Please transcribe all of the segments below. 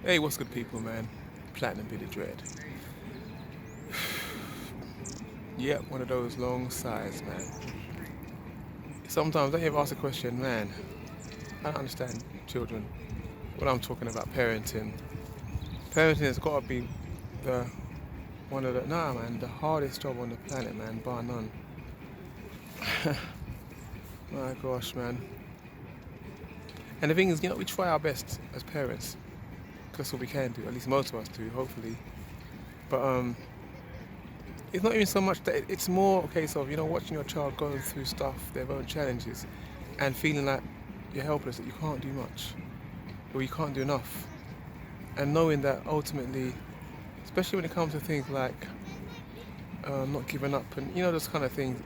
Hey, what's good, people, man? Platinum Billy Dread. Yep, one of those long sighs, man. Sometimes I ever ask the question, man, I don't understand children. When I'm talking about parenting, parenting has got to be the the hardest job on the planet, man, bar none. My gosh, man. And the thing is, we try our best as parents. That's what we can do. At least most of us do, hopefully. But it's not even so much that it's more a case of watching your child going through stuff, their own challenges, and feeling like you're helpless, that you can't do much or you can't do enough, and knowing that ultimately, especially when it comes to things like not giving up and those kind of things,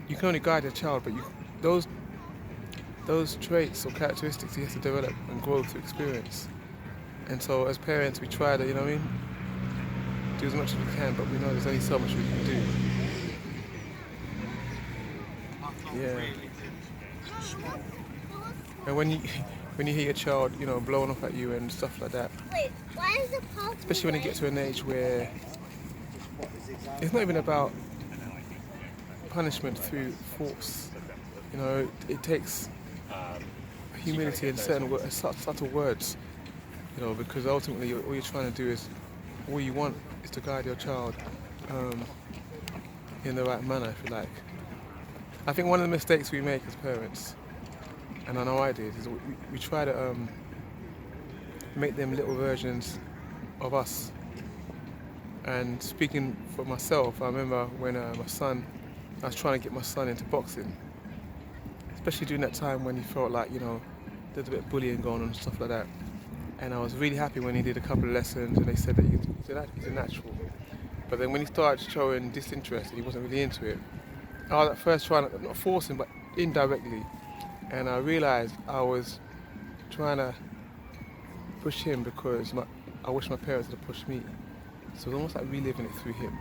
you can only guide your child, but those those traits or characteristics he has to develop and grow through experience. And so as parents, we try to do as much as we can, but we know there's only so much we can do. Yeah. And when you when you hear your child, blowing off at you and stuff like that, Wait, why is the pulse especially when they get to an age where it's not even about punishment through force. It takes humility and certain subtle words, because ultimately all you're trying to do is, all you want is to guide your child um, in the right manner, if you like. I think one of the mistakes we make as parents, and I know I did, is we try to make them little versions of us. And speaking for myself, I remember when I was trying to get my son into boxing, especially during that time when he felt like, there's a bit of bullying going on and stuff like that. And I was really happy when he did a couple of lessons and they said that he's a natural. But then when he started showing disinterest and he wasn't really into it, I was at first trying to, not force him, but indirectly. And I realized I was trying to push him because I wish my parents had pushed me. So it was almost like reliving it through him.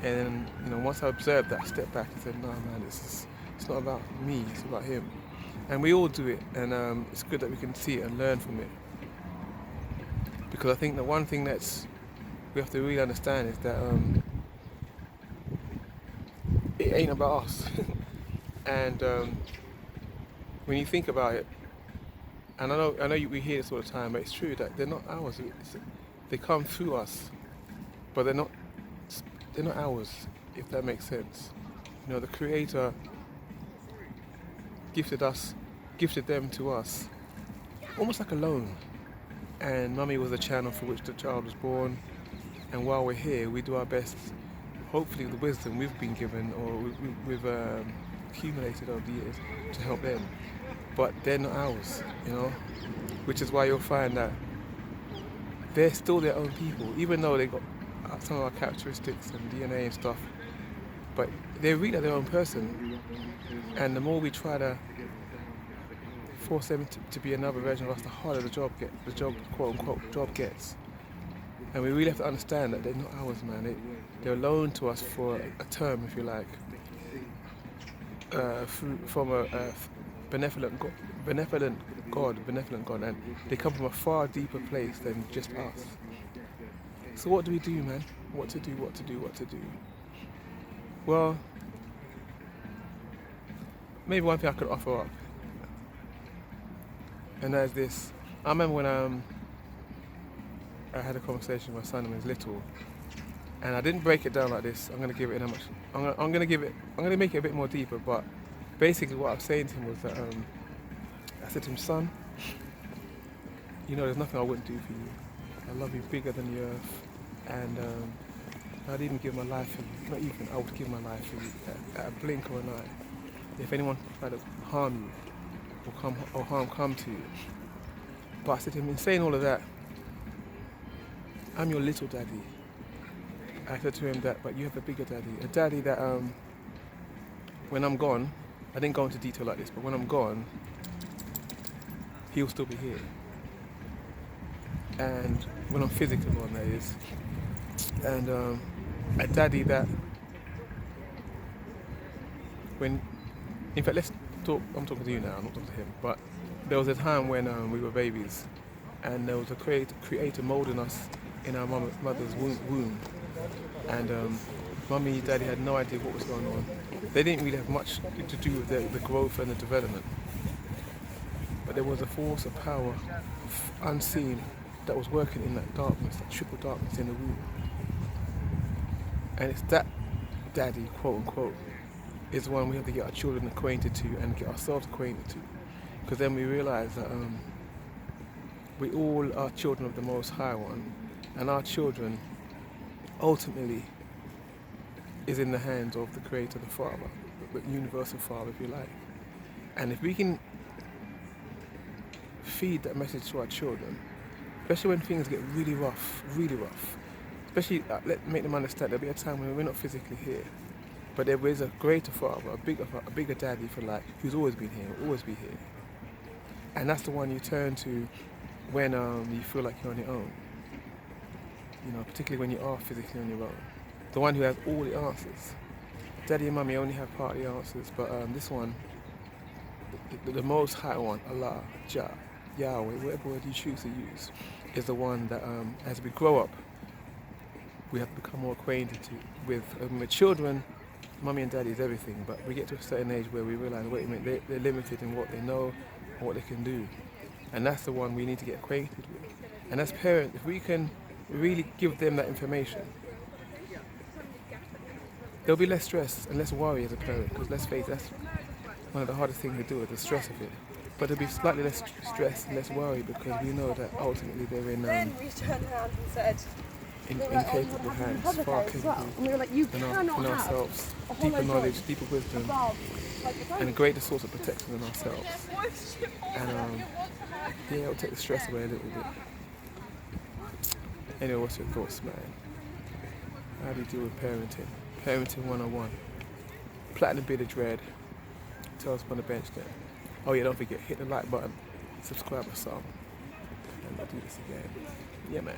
And once I observed that, I stepped back and said, no, man, it's not about me, it's about him. And we all do it, and it's good that we can see it and learn from it. Because I think the one thing we have to really understand is that it ain't about us. And when you think about it, and I know we hear this all the time, but it's true that they're not ours. They come through us, but they're not ours, if that makes sense. The Creator gifted them to us, almost like a loan. And Mummy was the channel for which the child was born. And while we're here, we do our best, hopefully with the wisdom we've been given or we've accumulated over the years, to help them. But they're not ours, which is why you'll find that they're still their own people, even though they got some of our characteristics and DNA and stuff. But they're really their own person. And the more we try to force them to be another version of us, the harder the job quote unquote job gets. And we really have to understand that they're not ours, man. They're loaned to us for a term, if you like, from a benevolent God, and they come from a far deeper place than just us. So what do we do, man? What to do? Well, maybe one thing I could offer up, and that is this. I remember when I had a conversation with my son when he was little, and I didn't break it down like this. I'm gonna give it in a much. I'm gonna make it a bit more deeper. But basically, what I was saying to him was that I said to him, son, there's nothing I wouldn't do for you. I love you bigger than the earth, and I'd even give my life for you. Not even, I would give my life for you at a blink of an eye. If anyone tried to harm you or harm come to you. But I said to him, in saying all of that, I'm your little daddy. I said to him that, but you have a bigger daddy. A daddy that when I'm gone, I didn't go into detail like this, but when I'm gone, he'll still be here. And when I'm physically gone, that is. And a daddy that in fact, let's talk, I'm talking to you now, I'm not talking to him, but there was a time when we were babies, and there was a creator molding us in our mother's womb. And mummy, daddy had no idea what was going on. They didn't really have much to do with the growth and the development. But there was a force of power, unseen, that was working in that darkness, that triple darkness in the womb. And it's that daddy, quote unquote, is the one we have to get our children acquainted to and get ourselves acquainted to. Because then we realize that we all are children of the Most High One, and our children ultimately is in the hands of the Creator, the Father, the universal Father, if you like. And if we can feed that message to our children, especially when things get really rough, especially make them understand there'll be a time when we're not physically here, but there is a greater Father, a bigger daddy, if you like, who's always been here, will always be here. And that's the one you turn to when you feel like you're on your own. You know, particularly when you are physically on your own. The one who has all the answers. Daddy and Mummy only have part of the answers, but this one, the Most High One, Allah, Jah, Yahweh, whatever word you choose to use, is the one that as we grow up, we have to become more acquainted with. With children, Mummy and Daddy is everything, but we get to a certain age where we realize, wait a minute, they're limited in what they know and what they can do. And that's the one we need to get acquainted with. And as parents, if we can really give them that information, there'll be less stress and less worry as a parent, because let's face it, that's one of the hardest things to do, is the stress of it. But there'll be slightly less stress and less worry, because we know that ultimately they're in Then we turned around and said, incapable hands, far capable and we were like, you in cannot ourselves, have deeper knowledge, deeper wisdom, above. Like, and a greater source of protection than ourselves. And yeah, it'll take the stress away a little bit. Anyway, what's your thoughts, man? How do you deal with parenting? Parenting 101. Platinum Bearded Dread. Tell us on the bench there. Oh yeah, don't forget, hit the like button, subscribe or something, and I'll do this again. Yeah, man.